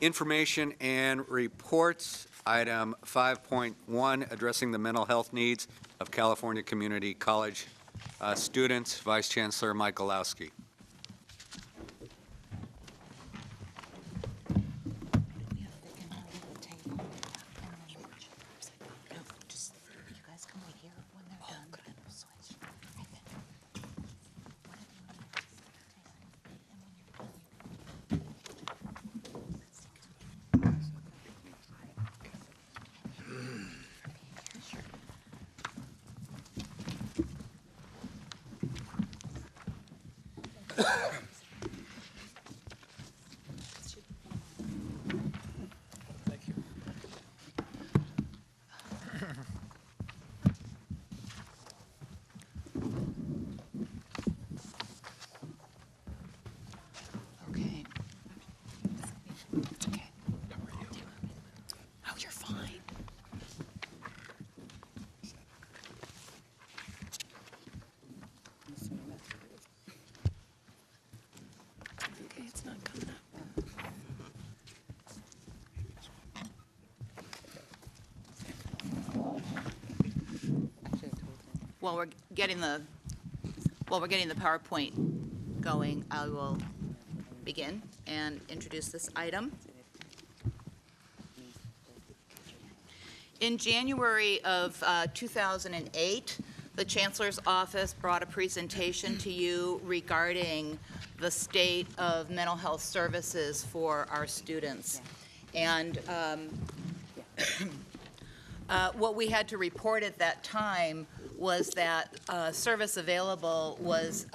Information and reports, item 5.1, addressing the mental health needs of California Community College students. Vice Chancellor Michalowski. While we're getting the PowerPoint going, I will begin and introduce this item. In January of 2008, the Chancellor's Office brought a presentation to you regarding the state of mental health services for our students. And what we had to report at that time was that service available was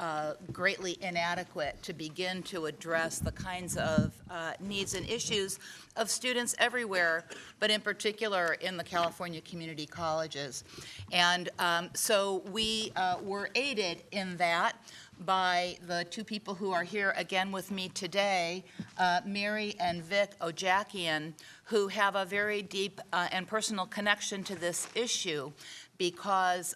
greatly inadequate to begin to address the kinds of needs and issues of students everywhere, but in particular in the California community colleges. And so we were aided in that by the two people who are here again with me today, Mary and Vic Ojakian, who have a very deep and personal connection to this issue, because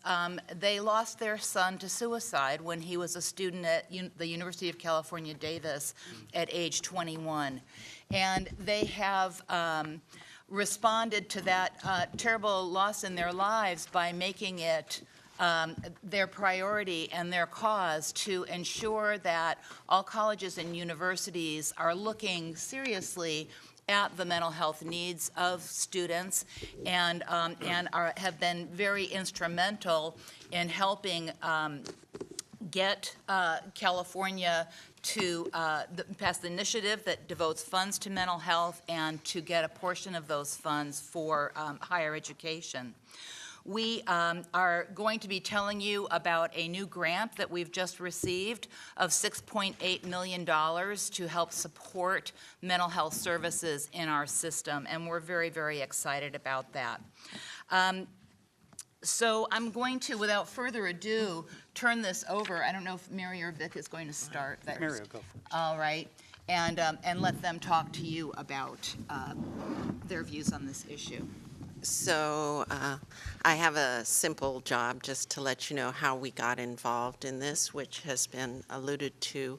they lost their son to suicide when he was a student at the University of California, Davis at age 21. And they have responded to that terrible loss in their lives by making it their priority and their cause to ensure that all colleges and universities are looking seriously at the mental health needs of students, and have been very instrumental in helping get California to pass the initiative that devotes funds to mental health and to get a portion of those funds for higher education. We are going to be telling you about a new grant that we've just received of $6.8 million to help support mental health services in our system, and we're very, very excited about that. So I'm going to, without further ado, turn this over. I don't know if Mary or Vic is going to start. Mary will go first. All right, and let them talk to you about their views on this issue. So I have a simple job just to let you know how we got involved in this, which has been alluded to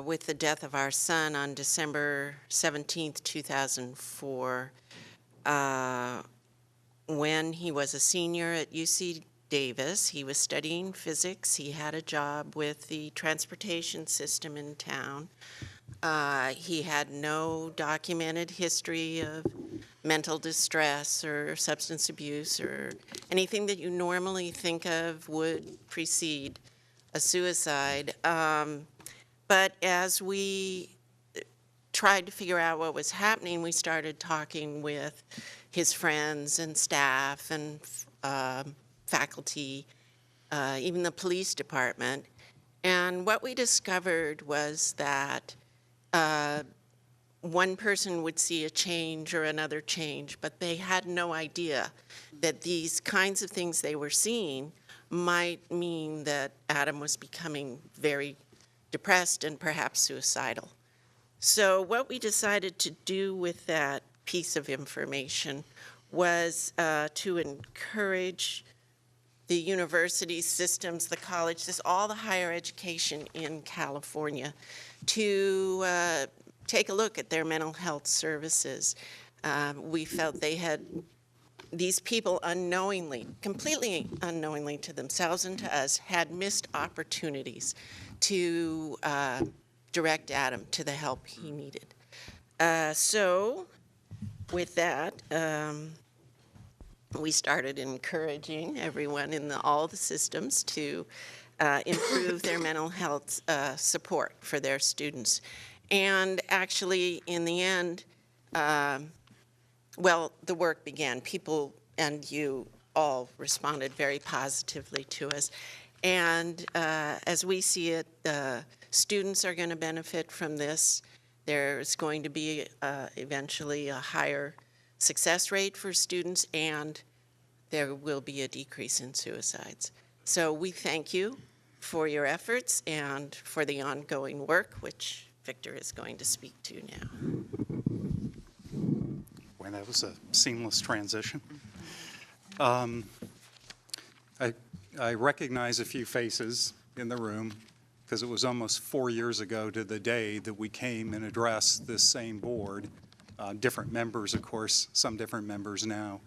with the death of our son on December 17th, 2004, when he was a senior at UC Davis. He was studying physics. He had a job with the transportation system in town. He had no documented history of mental distress or substance abuse or anything that you normally think of would precede a suicide. But as we tried to figure out what was happening, we started talking with his friends and staff and faculty, even the police department. And what we discovered was that one person would see a change or another change, but they had no idea that these kinds of things they were seeing might mean that Adam was becoming very depressed and perhaps suicidal. So what we decided to do with that piece of information was to encourage the university systems, the colleges, all the higher education in California to take a look at their mental health services. We felt these people unknowingly, completely unknowingly to themselves and to us, had missed opportunities to direct Adam to the help he needed. So with that, we started encouraging everyone in all the systems to improve their mental health support for their students. And actually, in the end, well, the work began. People and you all responded very positively to us. And as we see it, students are going to benefit from this. There's going to be eventually a higher success rate for students, and there will be a decrease in suicides. So we thank you for your efforts and for the ongoing work, which Victor is going to speak to now. Boy, that was a seamless transition. I recognize a few faces in the room because it was almost 4 years ago to the day that we came and addressed this same board. Different members, of course, some different members now.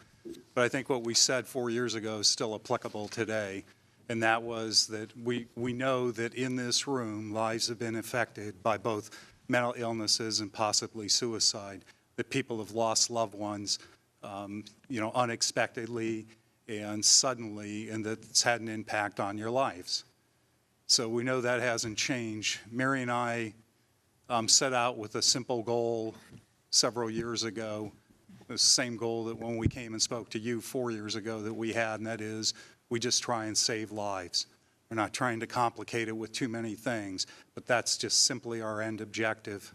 But I think what we said 4 years ago is still applicable today, and that was that we know that in this room, lives have been affected by both mental illnesses and possibly suicide, that people have lost loved ones, unexpectedly and suddenly, and that it's had an impact on your lives. So we know that hasn't changed. Mary and I set out with a simple goal several years ago, the same goal that when we came and spoke to you 4 years ago that we had, and that is we just try and save lives. We're not trying to complicate it with too many things, but that's just simply our end objective.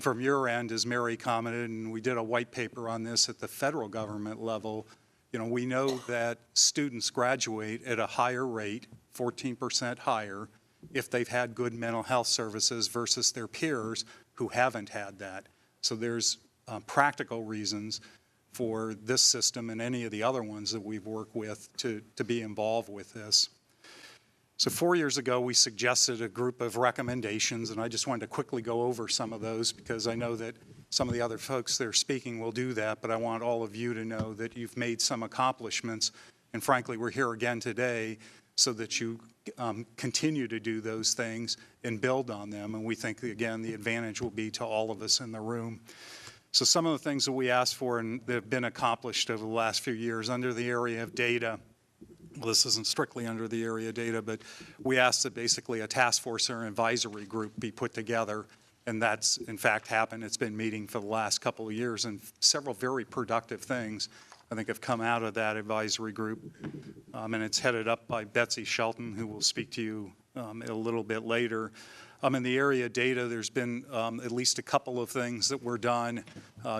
From your end, as Mary commented, and we did a white paper on this at the federal government level, we know that students graduate at a higher rate, 14% higher, if they've had good mental health services versus their peers who haven't had that. So there's practical reasons for this system and any of the other ones that we've worked with to be involved with this. So 4 years ago, we suggested a group of recommendations, and I just wanted to quickly go over some of those because I know that some of the other folks that are speaking will do that, but I want all of you to know that you've made some accomplishments, and frankly, we're here again today so that you continue to do those things and build on them, and we think, again, the advantage will be to all of us in the room. So some of the things that we asked for and that have been accomplished over the last few years under the area of data, well, this isn't strictly under the area of data, but we asked that basically a task force or an advisory group be put together, and that's in fact happened. It's been meeting for the last couple of years, and several very productive things I think have come out of that advisory group, and it's headed up by Betsy Shelton, who will speak to you a little bit later. In the area of data, there's been at least a couple of things that were done.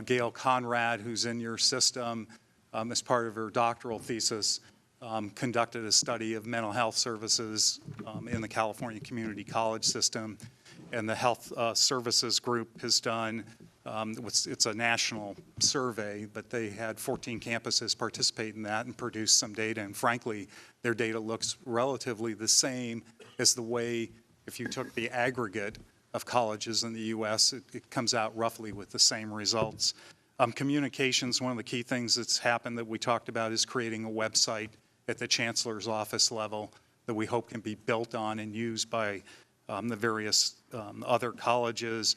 Gail Conrad, who's in your system, as part of her doctoral thesis, conducted a study of mental health services in the California Community College system, and the Health Services Group has done, it's a national survey, but they had 14 campuses participate in that and produce some data, and frankly, their data looks relatively the same as the way, if you took the aggregate of colleges in the U.S., it comes out roughly with the same results. Communications, one of the key things that's happened that we talked about is creating a website at the chancellor's office level that we hope can be built on and used by the various other colleges.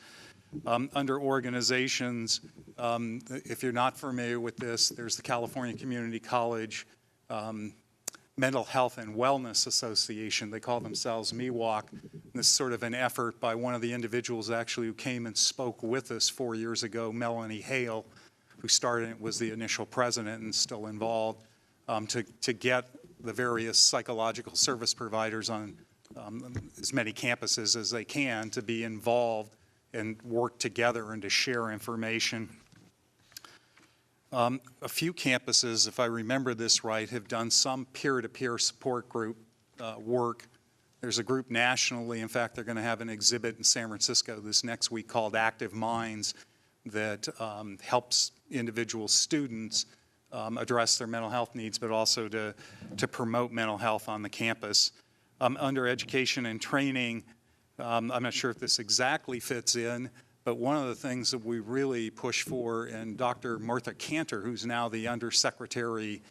Under organizations, if you're not familiar with this, there's the California Community College Mental Health and Wellness Association. They call themselves MEWAC. This is sort of an effort by one of the individuals actually who came and spoke with us 4 years ago, Melanie Hale, who started it, was the initial president and still involved, to get the various psychological service providers on as many campuses as they can to be involved and work together and to share information. A few campuses, if I remember this right, have done some peer-to-peer support group work. There's a group nationally, in fact, they're going to have an exhibit in San Francisco this next week called Active Minds that helps individual students address their mental health needs, but also to promote mental health on the campus. Under education and training, I'm not sure if this exactly fits in, But one of the things that we really push for, and Dr. Martha Cantor, who's now the Undersecretary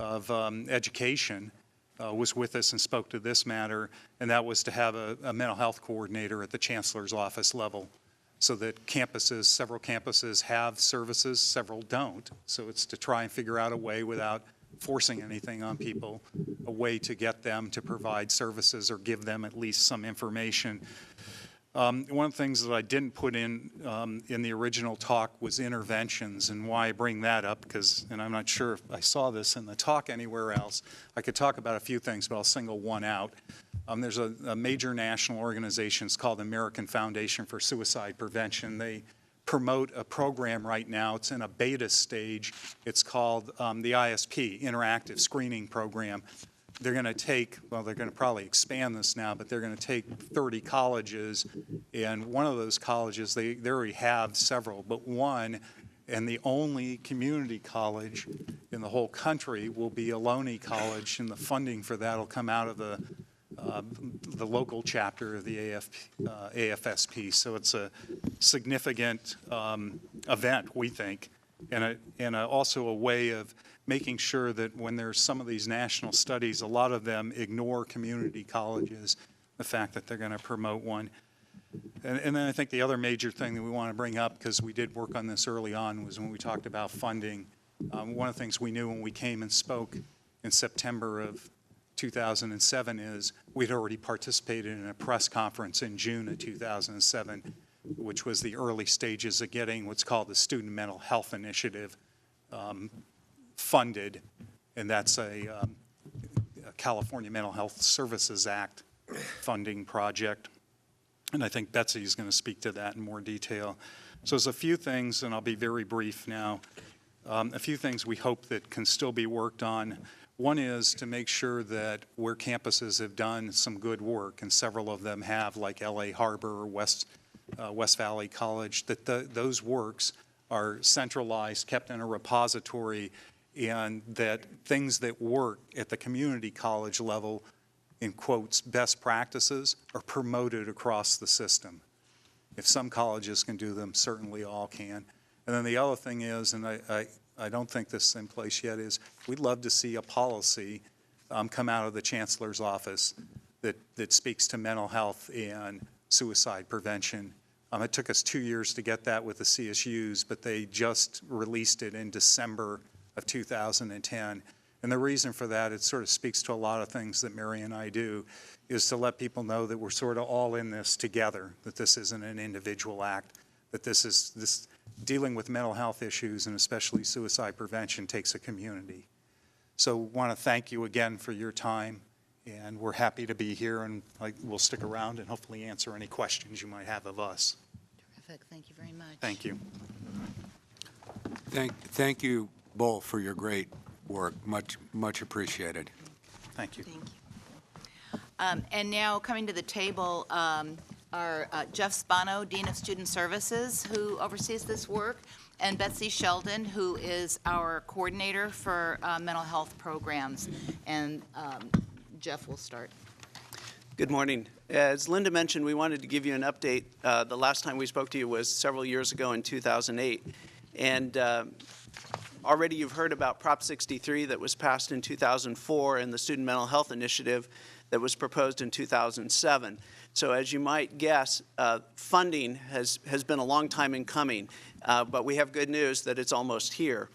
of Education, was with us and spoke to this matter, and that was to have a mental health coordinator at the chancellor's office level, so that campuses, several campuses have services, several don't. So it's to try and figure out a way, without forcing anything on people, a way to get them to provide services or give them at least some information. One of the things that I didn't put in the original talk was interventions, and why I bring that up, because, and I'm not sure if I saw this in the talk anywhere else. I could talk about a few things, but I'll single one out. There's a major national organization, it's called the American Foundation for Suicide Prevention. They promote a program right now. It's in a beta stage. It's called the ISP, Interactive Screening Program. They're going to take, well, they're going to probably expand this now, but they're going to take 30 colleges, and one of those colleges, they already have several, but one, and the only community college in the whole country, will be Ohlone College, and the funding for that will come out of the local chapter of the AFSP. So it's a significant event, we think, and also a way of making sure that when there's some of these national studies, a lot of them ignore community colleges, the fact that they're going to promote one. And then I think the other major thing that we want to bring up, because we did work on this early on, was when we talked about funding. One of the things we knew when we came and spoke in September of 2007 is we'd already participated in a press conference in June of 2007, which was the early stages of getting what's called the Student Mental Health Initiative funded, and that's a California Mental Health Services Act funding project. And I think Betsy is going to speak to that in more detail. So there's a few things, and I'll be very brief now, a few things we hope that can still be worked on. One is to make sure that where campuses have done some good work, and several of them have, like LA Harbor or West Valley College, that those works are centralized, kept in a repository, and that things that work at the community college level, in quotes, best practices, are promoted across the system. If some colleges can do them, certainly all can. And then the other thing is, and I don't think this is in place yet, is we'd love to see a policy come out of the chancellor's office that speaks to mental health and suicide prevention. It took us 2 years to get that with the CSUs, but they just released it in December of 2010. And the reason for that, it sort of speaks to a lot of things that Mary and I do, is to let people know that we're sort of all in this together, that this isn't an individual act, that this dealing with mental health issues, and especially suicide prevention, takes a community. So want to thank you again for your time, and we're happy to be here, and we'll stick around and hopefully answer any questions you might have of us. Terrific. Thank you very much. Thank you. Thank you both for your great work. Much appreciated. Thank you. Thank you. And now coming to the table are Jeff Spano, Dean of Student Services, who oversees this work, and Betsy Sheldon, who is our coordinator for mental health programs. And Jeff will start. Good morning. As Linda mentioned, we wanted to give you an update. The last time we spoke to you was several years ago in 2008. And already you've heard about Prop 63 that was passed in 2004 and the Student Mental Health Initiative that was proposed in 2007. So as you might guess, funding has been a long time in coming, but we have good news that it's almost here.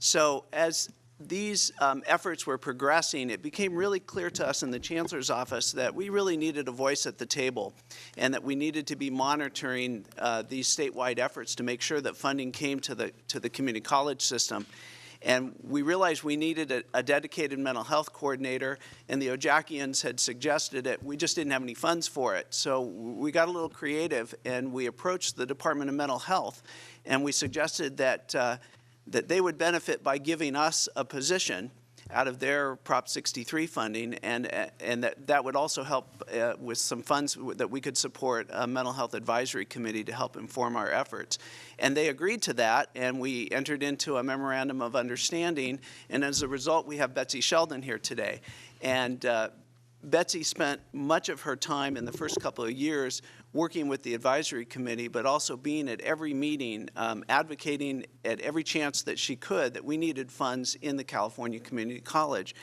So as these efforts were progressing, it became really clear to us in the Chancellor's office that we really needed a voice at the table, and that we needed to be monitoring these statewide efforts to make sure that funding came to the community college system. And we realized we needed a dedicated mental health coordinator, and the Ojakians had suggested it. We just didn't have any funds for it. So we got a little creative, and we approached the Department of Mental Health, and we suggested that that they would benefit by giving us a position out of their Prop 63 funding, and that would also help with some funds that we could support a mental health advisory committee to help inform our efforts. And they agreed to that, and we entered into a memorandum of understanding, and as a result, we have Betsy Sheldon here today. And Betsy spent much of her time in the first couple of years working with the advisory committee, but also being at every meeting, advocating at every chance that she could that we needed funds in the California Community College.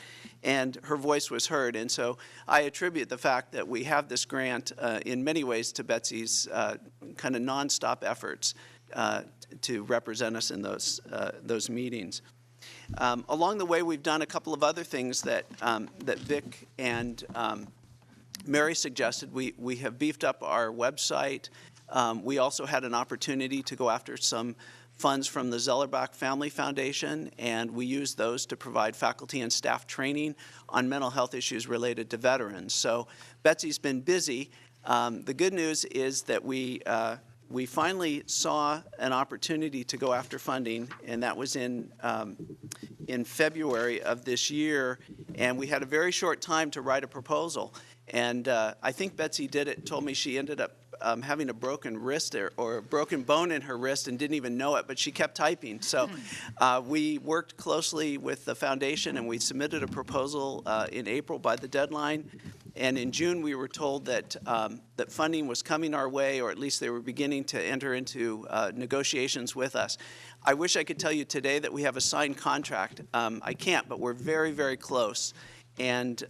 And her voice was heard. And so I attribute the fact that we have this grant in many ways to Betsy's kind of nonstop efforts to represent us in those meetings. Along the way, we've done a couple of other things that Vic and Mary suggested. We have beefed up our website. We also had an opportunity to go after some funds from the Zellerbach Family Foundation, and we used those to provide faculty and staff training on mental health issues related to veterans. So Betsy's been busy. The good news is that we finally saw an opportunity to go after funding, and that was in February of this year, and we had a very short time to write a proposal. And I think Betsy told me she ended up having a broken wrist or a broken bone in her wrist and didn't even know it, but she kept typing. So we worked closely with the foundation, and we submitted a proposal in April by the deadline. And in June, we were told that that funding was coming our way, or at least they were beginning to enter into negotiations with us. I wish I could tell you today that we have a signed contract. I can't, but we're very, very close. And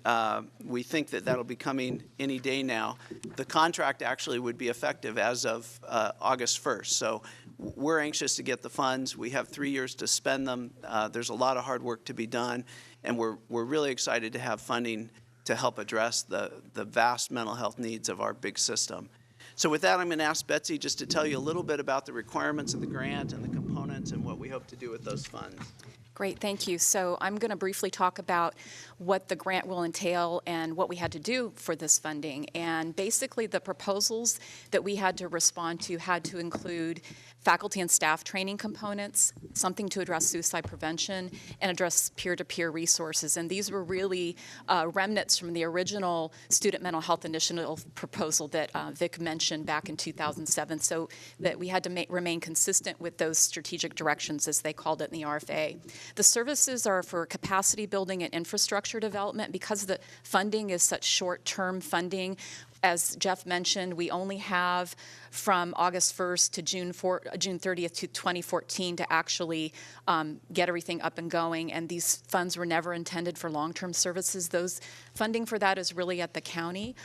we think that that'll be coming any day now. The contract actually would be effective as of August 1st. So we're anxious to get the funds. We have 3 years to spend them. There's a lot of hard work to be done, and we're really excited to have funding to help address the vast mental health needs of our big system. So with that, I'm going to ask Betsy just to tell you a little bit about the requirements of the grant and the components and what we hope to do with those funds. Great, thank you. So I'm going to briefly talk about what the grant will entail and what we had to do for this funding. And basically, the proposals that we had to respond to had to include faculty and staff training components, something to address suicide prevention, and address peer-to-peer resources. And these were really remnants from the original Student Mental Health Initiative proposal that Vic mentioned back in 2007, so that we had to remain consistent with those strategic directions, as they called it in the RFA. The services are for capacity building and infrastructure development. Because the funding is such short-term funding, as Jeff mentioned, we only have from August 1st to June 30th to 2014 to actually get everything up and going, and these funds were never intended for long-term services. Those funding for that is really at the county,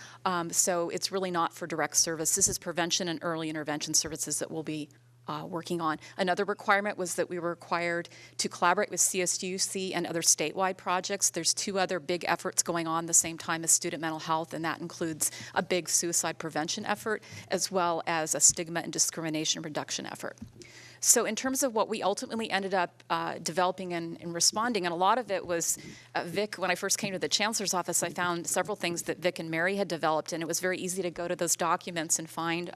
so it's really not for direct service. This is prevention and early intervention services that we'll be working on. Another requirement was that we were required to collaborate with CSUC and other statewide projects. There's 2 other big efforts going on at the same time as student mental health, and that includes a big suicide prevention effort as well as a stigma and discrimination reduction effort. So in terms of what we ultimately ended up developing and responding, and a lot of it was Vic, when I first came to the Chancellor's office, I found several things that Vic and Mary had developed, and it was very easy to go to those documents and find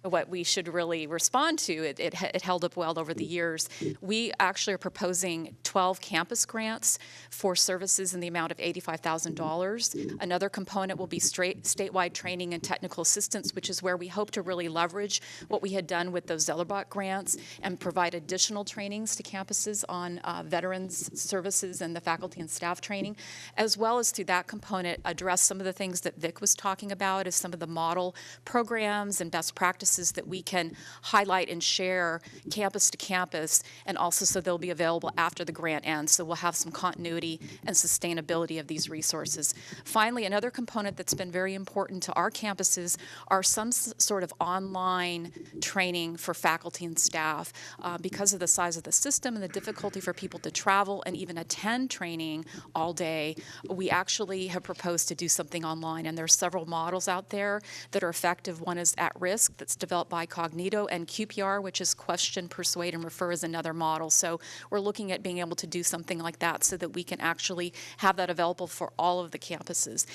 what we should really respond to. It held up well over the years. We actually are proposing 12 campus grants for services in the amount of $85,000. Another component will be statewide training and technical assistance, which is where we hope to really leverage what we had done with those Zellerbach grants and provide additional trainings to campuses on veterans services and the faculty and staff training, as well as through that component address some of the things that Vic was talking about as some of the model programs and best practices that we can highlight and share campus to campus, and also so they'll be available after the grant ends. So we'll have some continuity and sustainability of these resources. Finally, another component that's been very important to our campuses are some sort of online training for faculty and staff. Because of the size of the system and the difficulty for people to travel and even attend training all day, we actually have proposed to do something online, and there are several models out there that are effective. One is At Risk, that's developed by Cognito, and QPR, which is Question, Persuade, and Refer, is another model. So we're looking at being able to do something like that so that we can actually have that available for all of the campuses.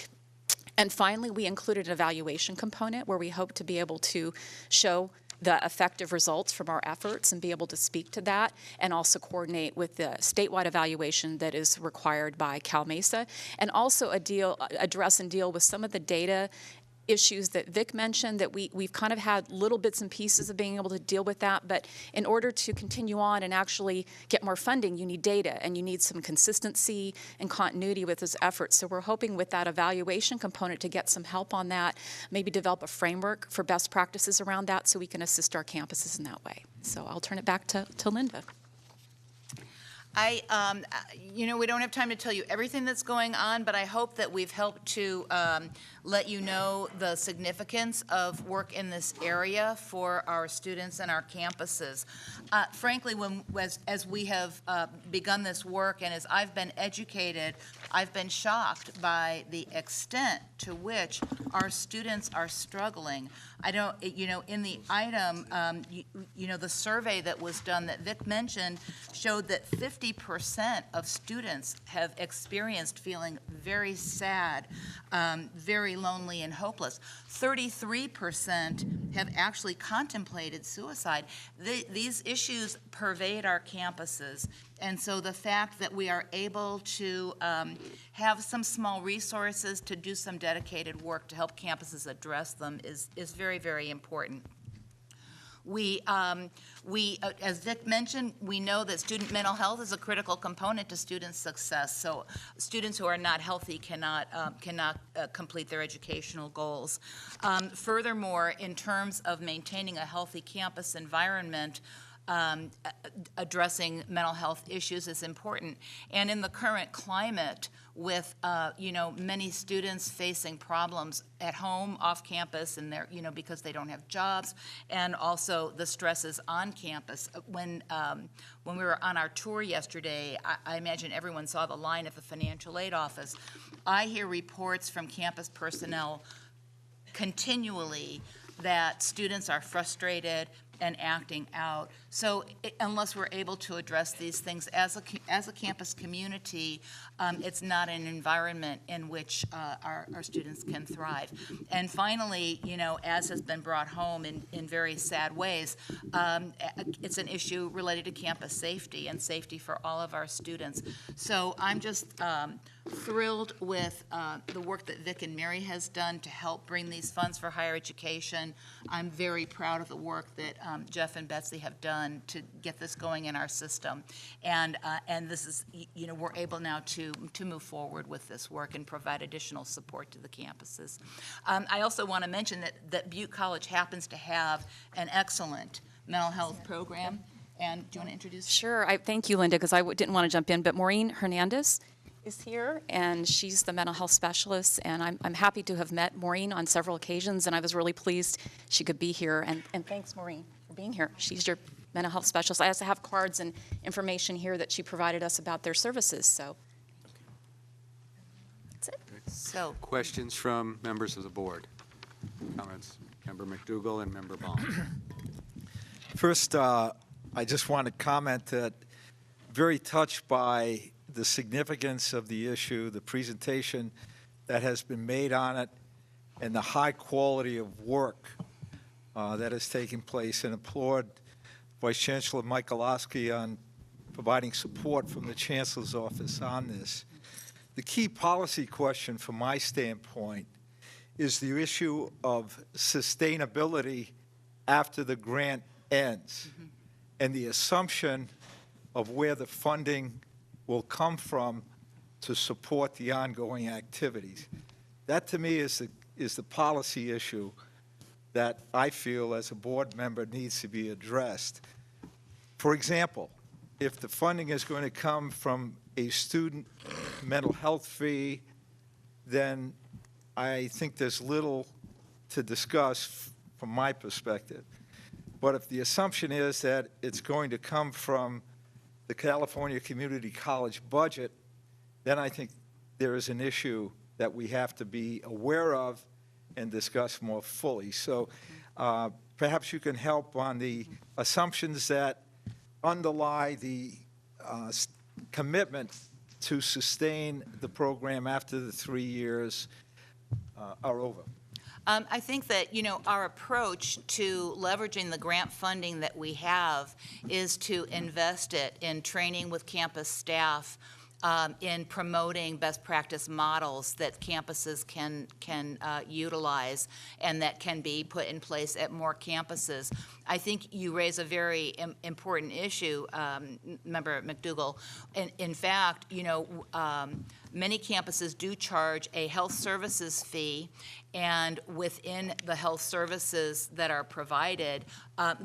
And finally, we included an evaluation component where we hope to be able to show the effective results from our efforts and be able to speak to that, and also coordinate with the statewide evaluation that is required by Cal Mesa, and also address and deal with some of the data issues that Vic mentioned, that we've kind of had little bits and pieces of being able to deal with that, but in order to continue on and actually get more funding, you need data, and you need some consistency and continuity with those efforts. So we're hoping with that evaluation component to get some help on that, maybe develop a framework for best practices around that so we can assist our campuses in that way. So I'll turn it back to Linda. We don't have time to tell you everything that's going on, but I hope that we've helped to let you know the significance of work in this area for our students and our campuses. Frankly, as we have begun this work and as I've been educated, I've been shocked by the extent to which our students are struggling. I don't, in the item, the survey that was done that Vic mentioned showed that 50% of students have experienced feeling very sad, very lonely and hopeless. 33% have actually contemplated suicide. These issues pervade our campuses. And so the fact that we are able to have some small resources to do some dedicated work to help campuses address them is very, very important. We, as Vic mentioned, we know that student mental health is a critical component to student success. So students who are not healthy cannot complete their educational goals. Furthermore, in terms of maintaining a healthy campus environment, addressing mental health issues is important. And in the current climate, with many students facing problems at home, off campus, and they're because they don't have jobs, and also the stresses on campus. When we were on our tour yesterday, I imagine everyone saw the line at the financial aid office. I hear reports from campus personnel continually that students are frustrated and acting out. So unless we're able to address these things as a campus community, it's not an environment in which our students can thrive. And finally, as has been brought home in very sad ways, it's an issue related to campus safety and safety for all of our students. So I'm just thrilled with the work that Vic and Mary has done to help bring these funds for higher education. I'm very proud of the work that Jeff and Betsy have done to get this going in our system, and this is, we're able now to move forward with this work and provide additional support to the campuses. I also want to mention that Butte College happens to have an excellent mental health program, and do you want to introduce? Sure. Thank you, Linda, because I didn't want to jump in, but Maureen Hernandez is here, and she's the mental health specialist, and I'm happy to have met Maureen on several occasions, and I was really pleased she could be here, and thanks, Maureen, for being here. She's your mental health specialist. I also have cards and information here that she provided us about their services, so that's it. So, Questions from members of the board? Comments? Member McDougall and Member Baum. First, I just want to comment that very touched by the significance of the issue, the presentation that has been made on it, and the high quality of work that has taken place, and applaud Vice Chancellor Michalowski on providing support from the Chancellor's office on this. The key policy question from my standpoint is the issue of sustainability after the grant ends, and the assumption of where the funding will come from to support the ongoing activities. That, to me, is the policy issue that I feel as a board member needs to be addressed. For example, if the funding is going to come from a student mental health fee, then I think there's little to discuss from my perspective. But if the assumption is that it's going to come from the California Community College budget, then I think there is an issue that we have to be aware of and discuss more fully. So perhaps you can help on the assumptions that underlie the commitment to sustain the program after the 3 years are over. I think that, our approach to leveraging the grant funding that we have is to invest it in training with campus staff, in promoting best practice models that campuses can utilize and that can be put in place at more campuses. I think you raise a very important issue, Member McDougall. In fact, many campuses do charge a health services fee, and within the health services that are provided,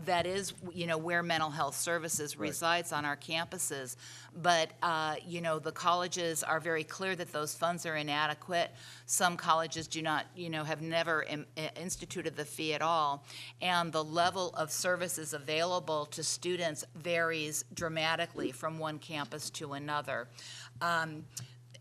that is, where mental health services resides on our campuses. But, the colleges are very clear that those funds are inadequate. Some colleges do not, have never instituted the fee at all. And the level of services available to students varies dramatically from one campus to another.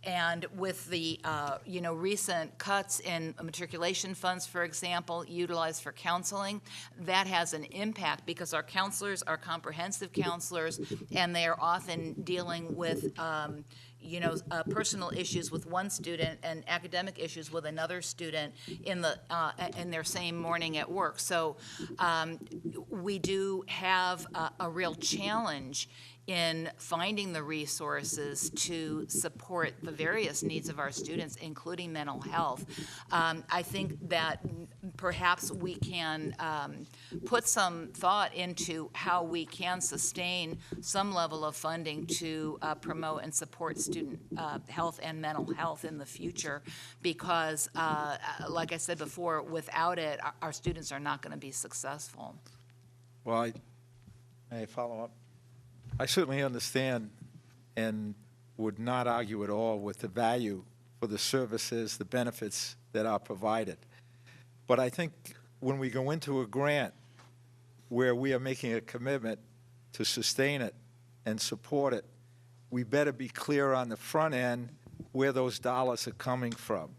And with the, recent cuts in matriculation funds, for example, utilized for counseling, that has an impact because our counselors are comprehensive counselors, and they are often dealing with, personal issues with one student and academic issues with another student in their same morning at work. So we do have a real challenge in finding the resources to support the various needs of our students, including mental health. I think that perhaps we can put some thought into how we can sustain some level of funding to promote and support student health and mental health in the future, because, like I said before, without it, our students are not going to be successful. Well, may I follow up? I certainly understand and would not argue at all with the value for the services, the benefits that are provided. But I think when we go into a grant where we are making a commitment to sustain it and support it, we better be clear on the front end where those dollars are coming from.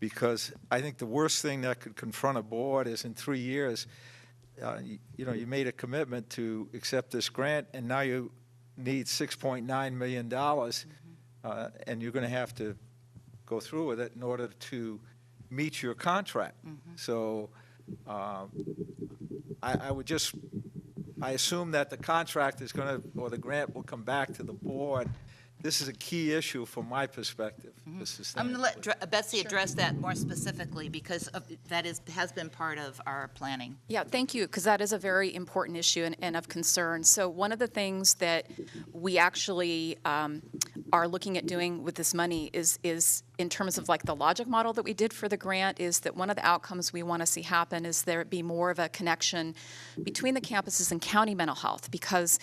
Because I think the worst thing that could confront a board is in 3 years, you made a commitment to accept this grant, and now you need $6.9 million, and you're going to have to go through with it in order to meet your contract. So I assume that the contract is going to, or the grant will come back to the board. This is a key issue from my perspective. I'm going to let Betsy address that more specifically, because that has been part of our planning. Yeah, thank you, because that is a very important issue and of concern. So one of the things that we actually are looking at doing with this money is in terms of like the logic model that we did for the grant, is that one of the outcomes we want to see happen is there be more of a connection between the campuses and county mental health, because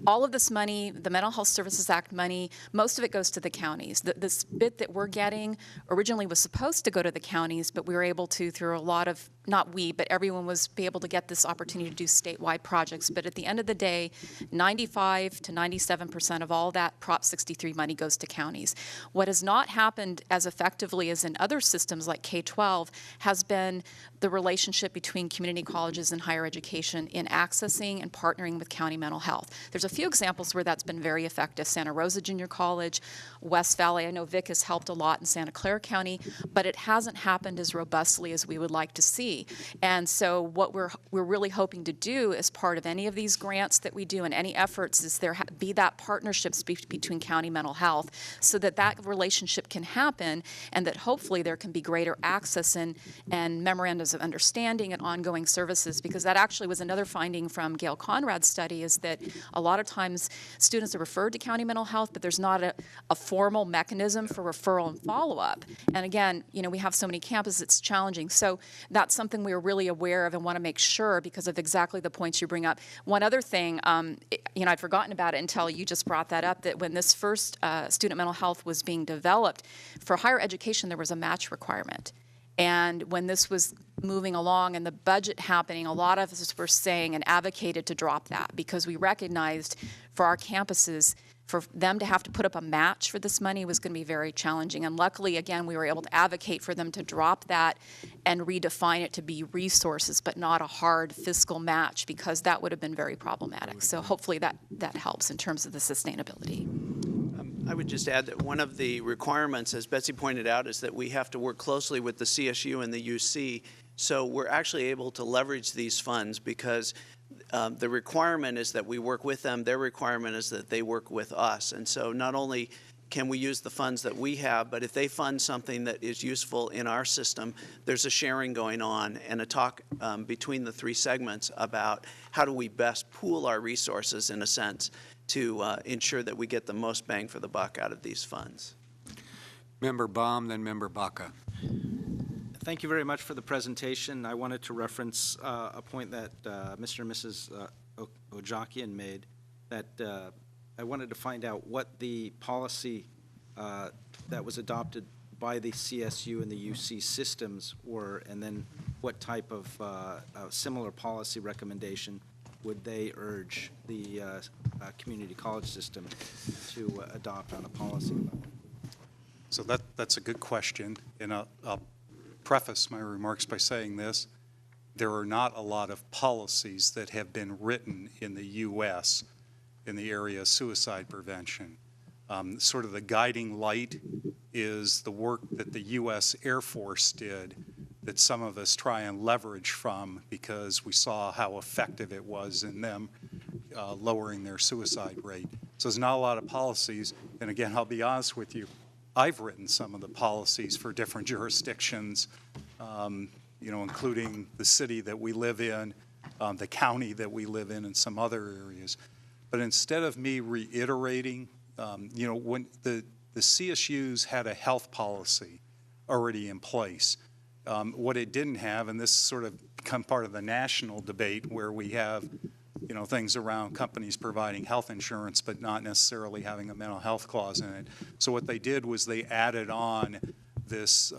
all of this money, the Mental Health Services Act money, most of it goes to the counties. This bit that we're getting originally was supposed to go to the counties, but we were able to, through a lot of, not we, but everyone was able to get this opportunity to do statewide projects. But at the end of the day, 95 to 97% of all that Prop 63 money goes to counties. What has not happened as effectively as in other systems like K-12 has been the relationship between community colleges and higher education in accessing and partnering with county mental health. There's a few examples where that's been very effective. Santa Rosa Junior College, West Valley, I know Vic has helped a lot in Santa Clara County, but it hasn't happened as robustly as we would like to see. And so what we're really hoping to do as part of any of these grants that we do and any efforts is there be that partnerships between county mental health, so that that relationship can happen, and that hopefully there can be greater access and memorandums of understanding and ongoing services, because that actually was another finding from Gail Conrad's study, is that a lot of times students are referred to county mental health, but there's not a formal mechanism for referral and follow-up. And again, we have so many campuses, it's challenging. So that's something we are really aware of and want to make sure, because of exactly the points you bring up. One other thing, I'd forgotten about it until you just brought that up, that when this first student mental health was being developed, for higher education there was a match requirement. And when this was moving along and the budget happening, a lot of us were saying and advocated to drop that, because we recognized for our campuses, for them to have to put up a match for this money was going to be very challenging. And luckily, again, we were able to advocate for them to drop that and redefine it to be resources, but not a hard fiscal match, because that would have been very problematic. So hopefully that helps in terms of the sustainability. I would just add that one of the requirements, as Betsy pointed out, is that we have to work closely with the CSU and the UC. So we're actually able to leverage these funds, because the requirement is that we work with them. Their requirement is that they work with us. And so not only can we use the funds that we have, but if they fund something that is useful in our system, there's a sharing going on and a talk between the three segments about how do we best pool our resources, in a sense, to ensure that we get the most bang for the buck out of these funds. Member Baum, then Member Baca. Thank you very much for the presentation. I wanted to reference a point that Mr. and Mrs. Ojakian made, that I wanted to find out what the policy that was adopted by the CSU and the UC systems were, and then what type of similar policy recommendation would they urge the community college system to adopt on a policy level? So that's a good question, and I'll preface my remarks by saying this. There are not a lot of policies that have been written in the U.S. in the area of suicide prevention. Sort of the guiding light is the work that the U.S. Air Force did that some of us try and leverage from because we saw how effective it was in them lowering their suicide rate. So there's not a lot of policies, and again, I'll be honest with you, I've written some of the policies for different jurisdictions, including the city that we live in, the county that we live in, and some other areas. But instead of me reiterating, when the CSUs had a health policy already in place, what it didn't have, and this sort of become part of the national debate where we have things around companies providing health insurance but not necessarily having a mental health clause in it. So what they did was they added on this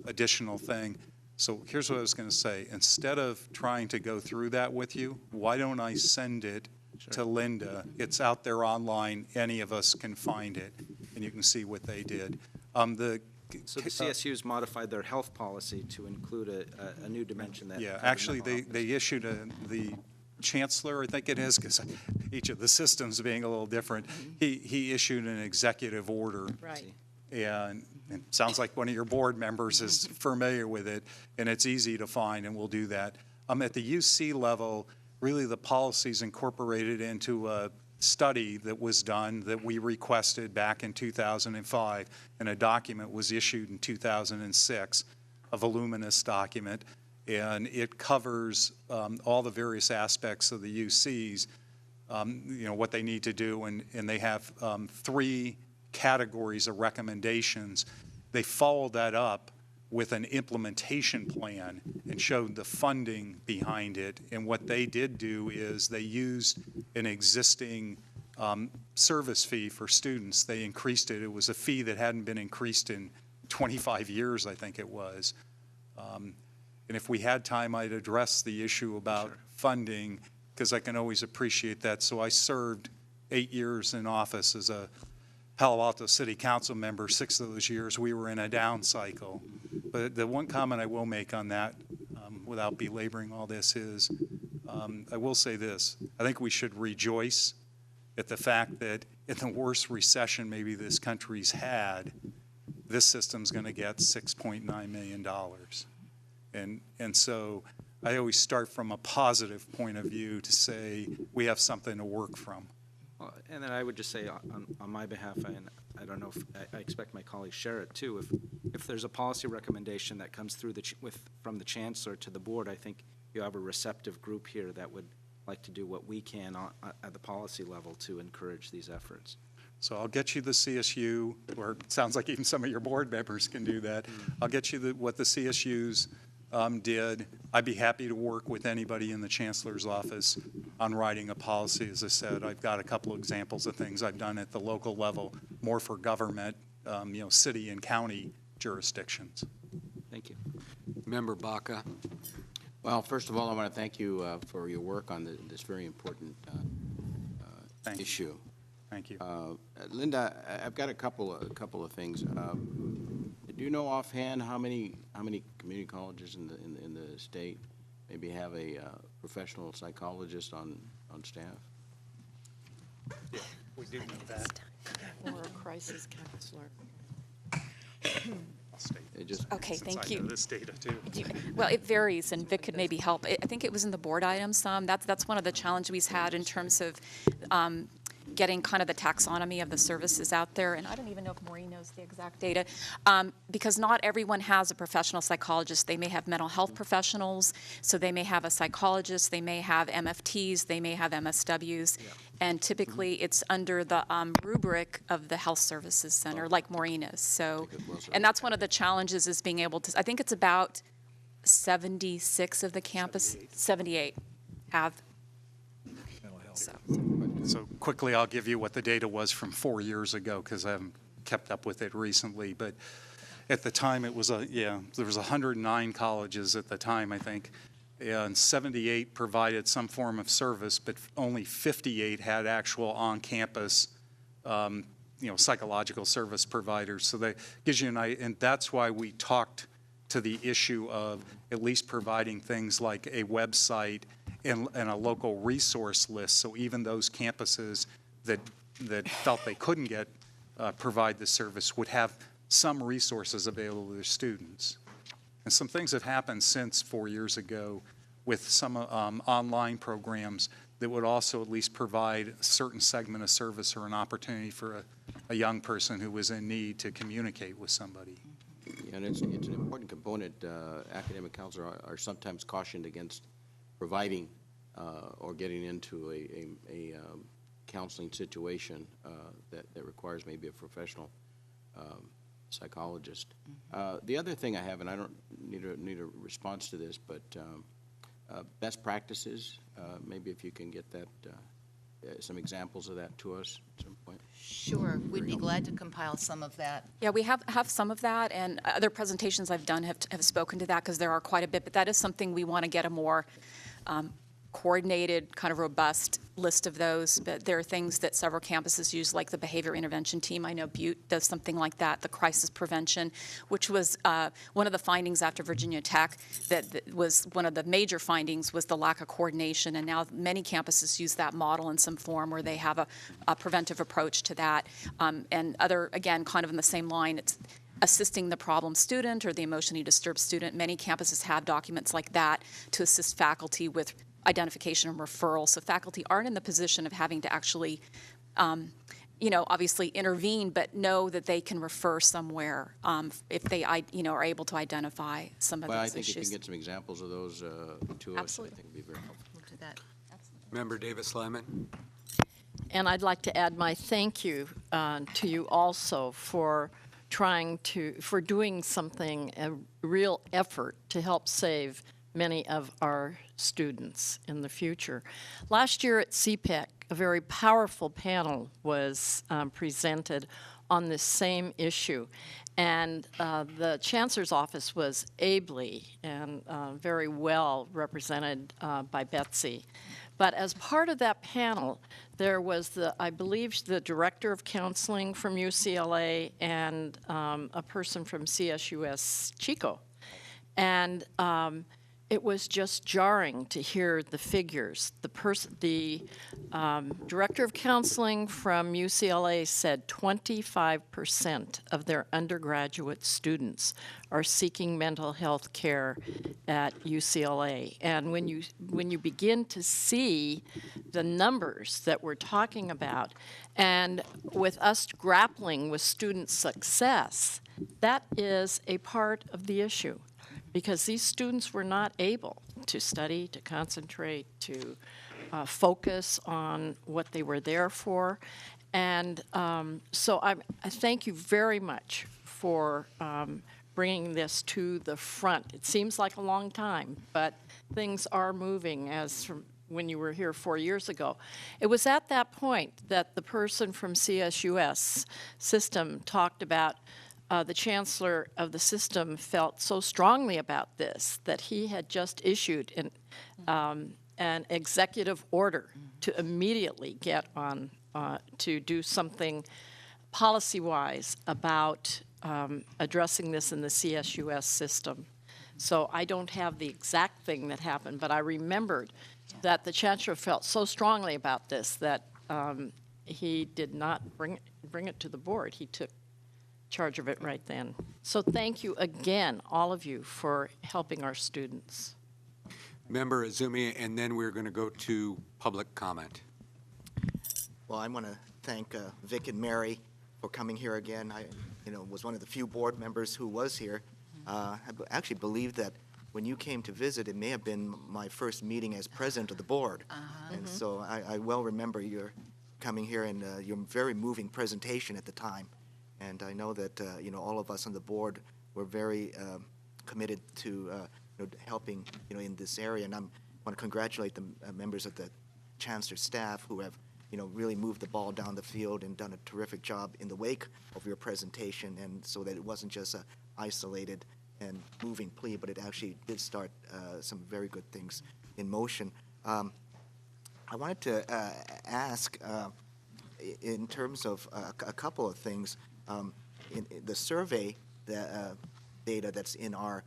additional thing. So here's what I was going to say. Instead of trying to go through that with you, why don't I send it to Linda? It's out there online. Any of us can find it, and you can see what they did. So the CSUs modified their health policy to include a new dimension that. Yeah, actually, they issued the chancellor, I think it is, because each of the systems being a little different, he issued an executive order. Right. And it sounds like one of your board members is familiar with it, and it's easy to find, and we'll do that. At the UC level, really the policies incorporated into a study that was done that we requested back in 2005, and a document was issued in 2006, a voluminous document, and it covers all the various aspects of the UCs, what they need to do, and they have 3 categories of recommendations. They followed that up with an implementation plan and showed the funding behind it. And what they did do is they used an existing service fee for students. They increased it. It was a fee that hadn't been increased in 25 years, I think it was. And if we had time, I'd address the issue about funding, because I can always appreciate that. So I served 8 years in office as a Palo Alto City Council member. 6 of those years we were in a down cycle. But the one comment I will make on that, without belaboring all this, is I will say this. I think we should rejoice at the fact that in the worst recession maybe this country's had, this system's going to get $6.9 million. And so I always start from a positive point of view to say we have something to work from. And then I would just say on my behalf, and I don't know if I expect my colleagues share it too, if there's a policy recommendation that comes through from the chancellor to the board, I think you have a receptive group here that would like to do what we can at the policy level to encourage these efforts. So I'll get you the CSU, or it sounds like even some of your board members can do that. I'll get you what the CSUs did. I'd be happy to work with anybody in the chancellor's office on writing a policy. As I said, I've got a couple of examples of things I've done at the local level, more for government, city and county jurisdictions. Thank you. Member Baca. Well, first of all, I want to thank you for your work on this very important issue. Thank you. Linda, I've got a couple of things. Do you know offhand how many community colleges in the state maybe have a professional psychologist on staff? Yeah, we do know that. Or a crisis counselor. It just, Okay, Since thank I know you. this data too. Well, it varies, and Vic could maybe help. I think it was in the board items some. That's one of the challenges we've had in terms of getting kind of the taxonomy of the services out there. And I don't even know if Maureen knows the exact data, because not everyone has a professional psychologist. They may have mental health professionals, so they may have a psychologist, they may have MFTs, they may have MSWs. And typically, it's under the rubric of the Health Services Center, like Maureen is. So, and that's one of the challenges, is being able to, I think it's about 76 of the campus, 78 have. So. So quickly, I'll give you what the data was from 4 years ago, because I haven't kept up with it recently. But at the time, it was there was 109 colleges at the time, I think, and 78 provided some form of service, but only 58 had actual on-campus, psychological service providers. So that gives you an idea, and that's why we talked to the issue of at least providing things like a website and a local resource list, so even those campuses that felt they couldn't provide the service would have some resources available to their students. And some things have happened since 4 years ago with some online programs that would also at least provide a certain segment of service or an opportunity for a young person who was in need to communicate with somebody. and it's an important component. Academic counselors are sometimes cautioned against providing or getting into a counseling situation that requires maybe a professional psychologist. The other thing I have, and I don't need a response to this, but best practices, maybe if you can get that, some examples of that to us at some point. Sure, we'd be glad to compile some of that. Yeah, we have some of that, and other presentations I've done have spoken to that, because there are quite a bit, but that is something we want to get a more coordinated, kind of robust list of those. But there are things that several campuses use, like the behavior intervention team. I know Butte does something like that, the crisis prevention, which was one of the findings after Virginia Tech, that was one of the major findings, was the lack of coordination. And now many campuses use that model in some form, where they have a preventive approach to that. And other, again, kind of in the same line, it's assisting the problem student or the emotionally disturbed student. Many campuses have documents like that to assist faculty with identification and referral. So faculty aren't in the position of having to actually, obviously intervene, but know that they can refer somewhere if they, are able to identify some of Well, I those think if you issues. can get some examples of those to us, Absolutely. I think it'd be very helpful. We'll do that. Member Davis Lyman. And I'd like to add my thank you to you also for doing something, a real effort to help save many of our students in the future. Last year at CPEC, a very powerful panel was presented on this same issue. And the Chancellor's office was ably and very well represented by Betsy. But as part of that panel, there was I believe, the director of counseling from UCLA and a person from CSUS Chico. And it was just jarring to hear the figures. The director of counseling from UCLA said 25% of their undergraduate students are seeking mental health care at UCLA. And when you begin to see the numbers that we're talking about, and with us grappling with student success, that is a part of the issue. Because these students were not able to study, to concentrate, to focus on what they were there for. And so I thank you very much for bringing this to the front. It seems like a long time, but things are moving as from when you were here 4 years ago. It was at that point that the person from CSUS system talked about the chancellor of the system felt so strongly about this that he had just issued an executive order to immediately get on to do something policy-wise about addressing this in the CSUS system. So I don't have the exact thing that happened, but I remembered that the chancellor felt so strongly about this that he did not bring it to the board. He took charge of it right then. So thank you again, all of you, for helping our students. Member Izumi, and then we're going to go to public comment. Well, I want to thank Vic and Mary for coming here again. I, was one of the few board members who was here. Actually believe that when you came to visit, it may have been my first meeting as president of the board. And so I well remember your coming here and your very moving presentation at the time. And I know that, all of us on the board were very committed to helping, in this area. And I want to congratulate the members of the Chancellor staff who have, really moved the ball down the field and done a terrific job in the wake of your presentation, and so that it wasn't just a isolated and moving plea, but it actually did start some very good things in motion. I wanted to ask, in terms of a couple of things, in the survey data that's in our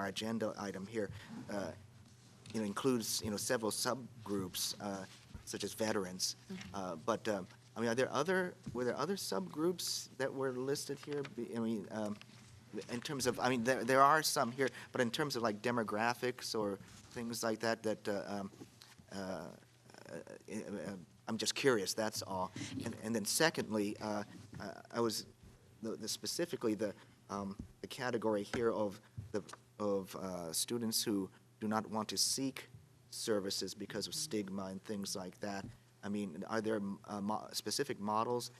agenda item here, includes several subgroups such as veterans, but were there other subgroups that were listed here? In terms of, there are some here, but in terms of like demographics or things like that, I'm just curious. That's all. And then secondly, I was specifically the category here of students who do not want to seek services because of stigma and things like that. Are there specific models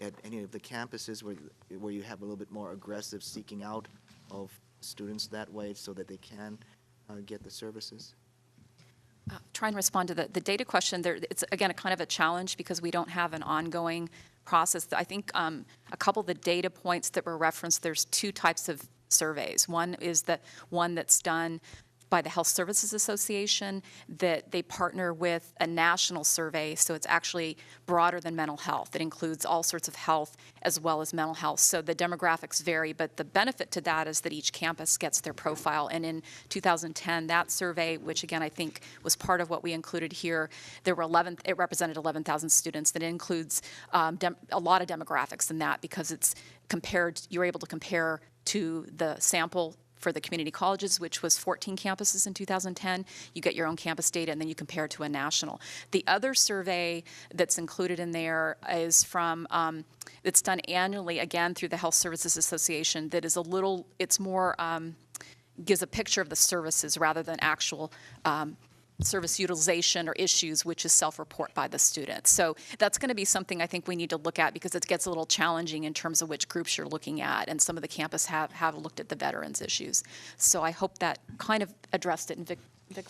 at any of the campuses where you have a little bit more aggressive seeking out of students that way so that they can get the services? Try and respond to the data question. It's, again, a kind of a challenge because we don't have an ongoing process. I think a couple of the data points that were referenced, there's two types of surveys. One is the one that's done by the Health Services Association, that they partner with a national survey, so it's actually broader than mental health. It includes all sorts of health as well as mental health. So the demographics vary, but the benefit to that is that each campus gets their profile. And in 2010, that survey, which again I think was part of what we included here, there were it represented 11,000 students. That includes a lot of demographics in that because it's compared, you're able to compare to the sample for the community colleges, which was 14 campuses in 2010. You get your own campus data, and then you compare to a national. The other survey that's included in there is from, it's done annually, again, through the Health Services Association, that is it's more, gives a picture of the services rather than actual service utilization or issues, which is self-report by the students. So that's going to be something I think we need to look at because it gets a little challenging in terms of which groups you're looking at, and some of the campus have looked at the veterans issues. So I hope that kind of addressed it, and Vic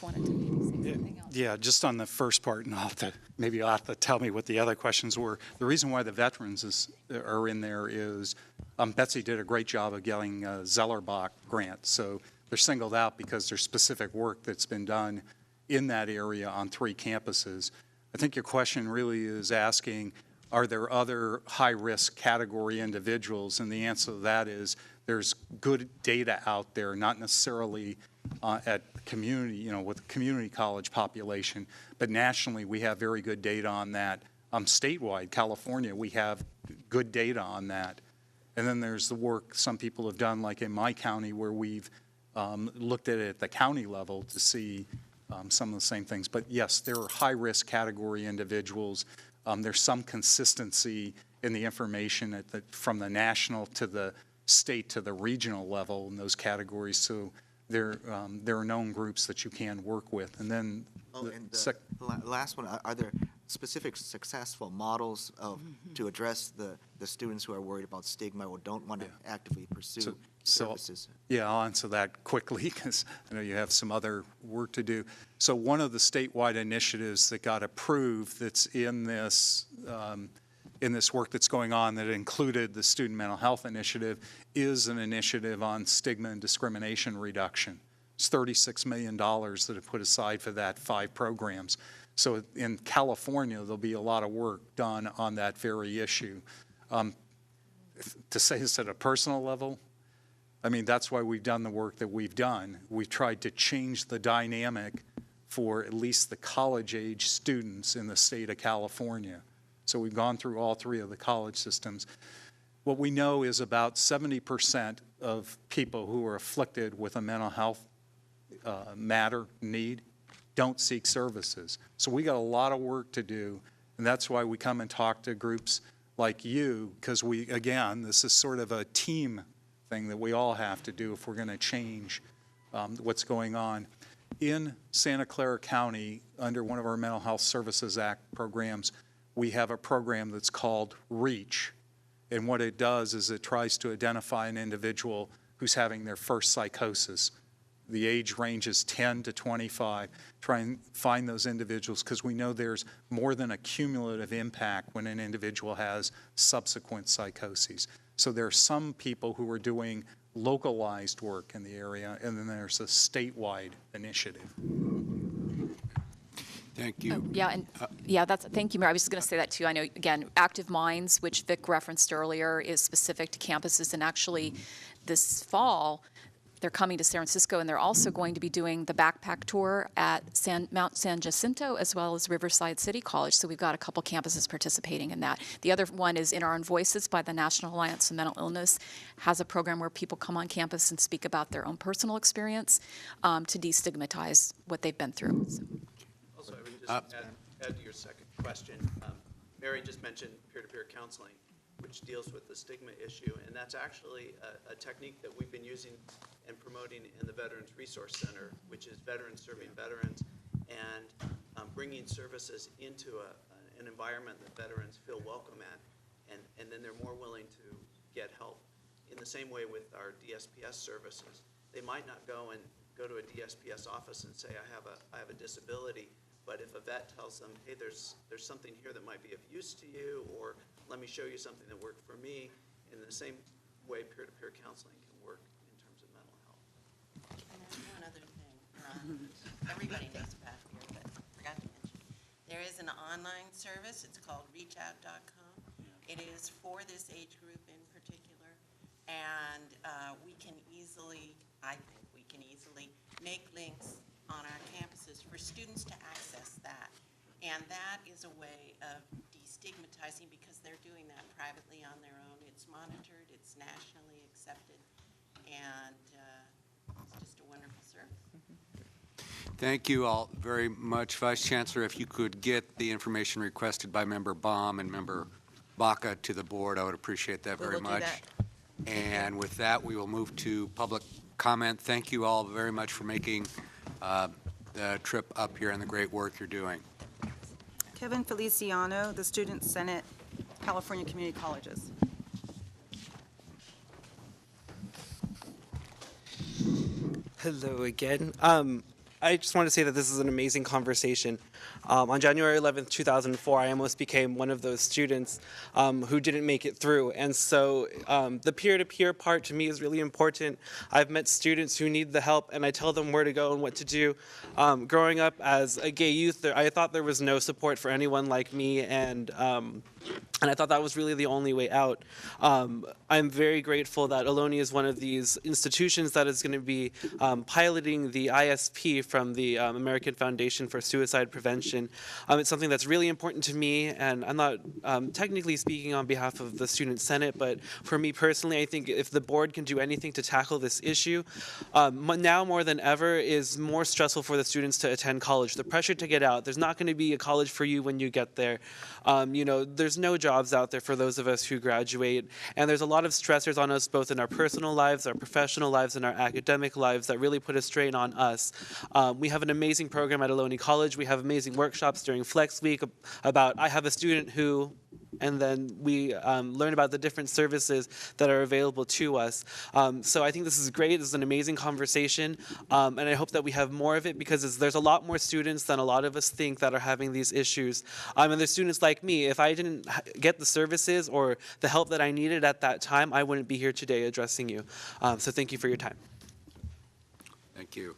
wanted to maybe say something else. Yeah, just on the first part, and maybe you'll have to tell me what the other questions were. The reason why the veterans are in there is Betsy did a great job of getting a Zellerbach grant. So they're singled out because there's specific work that's been done in that area on 3 campuses. I think your question really is asking, are there other high-risk category individuals? And the answer to that is there's good data out there, not necessarily at community, with the community college population, but nationally we have very good data on that. Statewide, California, we have good data on that. And then there's the work some people have done, like in my county, where we've looked at it at the county level to see some of the same things. But yes, there are high-risk category individuals. There's some consistency in the information from the national to the state to the regional level in those categories. So there are known groups that you can work with. And then the last one, are there specific successful models to address the students who are worried about stigma or don't want to actively pursue services? Yeah, I'll answer that quickly because I know you have some other work to do. So one of the statewide initiatives that got approved that's in this work that's going on that included the Student Mental Health Initiative is an initiative on stigma and discrimination reduction. It's $36 million that are put aside for that, 5 programs. So in California, there'll be a lot of work done on that very issue. To say this at a personal level, that's why we've done the work that we've done. We've tried to change the dynamic for at least the college-age students in the state of California. So we've gone through all 3 of the college systems. What we know is about 70% of people who are afflicted with a mental health matter, need, don't seek services. So we got a lot of work to do, and that's why we come and talk to groups like you, because again, this is sort of a team thing that we all have to do if we're going to change what's going on. In Santa Clara County, under one of our Mental Health Services Act programs, we have a program that's called REACH. And what it does is it tries to identify an individual who's having their first psychosis. The age range is 10 to 25. Try and find those individuals, because we know there's more than a cumulative impact when an individual has subsequent psychoses. So there are some people who are doing localized work in the area, and then there's a statewide initiative. Thank you. Thank you, Mayor. I was just going to say that too. I know, again, Active Minds, which Vic referenced earlier, is specific to campuses, and actually this fall, they're coming to San Francisco, and they're also going to be doing the backpack tour at Mount San Jacinto as well as Riverside City College. So we've got a couple campuses participating in that. The other one is In Our Own Voices by the National Alliance on Mental Illness, has a program where people come on campus and speak about their own personal experience to destigmatize what they've been through. So. Also, I would just add to your second question. Mary just mentioned peer-to-peer counseling, which deals with the stigma issue, and that's actually a technique that we've been using and promoting in the Veterans Resource Center, which is veterans serving veterans, and bringing services into an environment that veterans feel welcome at, and then they're more willing to get help. In the same way with our DSPS services, they might not go to a DSPS office and say, I have a disability, but if a vet tells them, hey, there's something here that might be of use to you, or let me show you something that worked for me, in the same way peer-to-peer counseling can work in terms of mental health. And there's one other thing. Everybody knows about here, but I forgot to mention. There is an online service. It's called reachout.com. It is for this age group in particular, and we can easily, I think we can easily make links on our campuses for students to access that. And that is a way of destigmatizing, because they're doing that privately on their own. It's monitored, it's nationally accepted, and it's just a wonderful service. Thank you all very much. Vice Chancellor, if you could get the information requested by Member Baum and Member Baca to the board, I would appreciate that very much. And with that, we will move to public comment. Thank you all very much for making the trip up here and the great work you're doing. Kevin Feliciano, the Student Senate, California Community Colleges. Hello again. I just want to say that this is an amazing conversation. On January 11th, 2004, I almost became one of those students who didn't make it through. And so the peer-to-peer part to me is really important. I've met students who need the help, and I tell them where to go and what to do. Growing up as a gay youth, I thought there was no support for anyone like me, and I thought that was really the only way out. I'm very grateful that Ohlone is one of these institutions that is going to be piloting the ISP from the American Foundation for Suicide Prevention. It's something that's really important to me, and I'm not technically speaking on behalf of the Student Senate, but for me personally, I think if the board can do anything to tackle this issue, now more than ever is more stressful for the students to attend college. The pressure to get out, there's not going to be a college for you when you get there. There's no jobs out there for those of us who graduate, and there's a lot of stressors on us both in our personal lives, our professional lives, and our academic lives that really put a strain on us. We have an amazing program at Ohlone College. We have amazing workshops during Flex Week about I have a student who, and then we learn about the different services that are available to us. So I think this is great. This is an amazing conversation, and I hope that we have more of it, because there's a lot more students than a lot of us think that are having these issues. And there's students like me. If I didn't get the services or the help that I needed at that time, I wouldn't be here today addressing you. So thank you for your time. Thank you.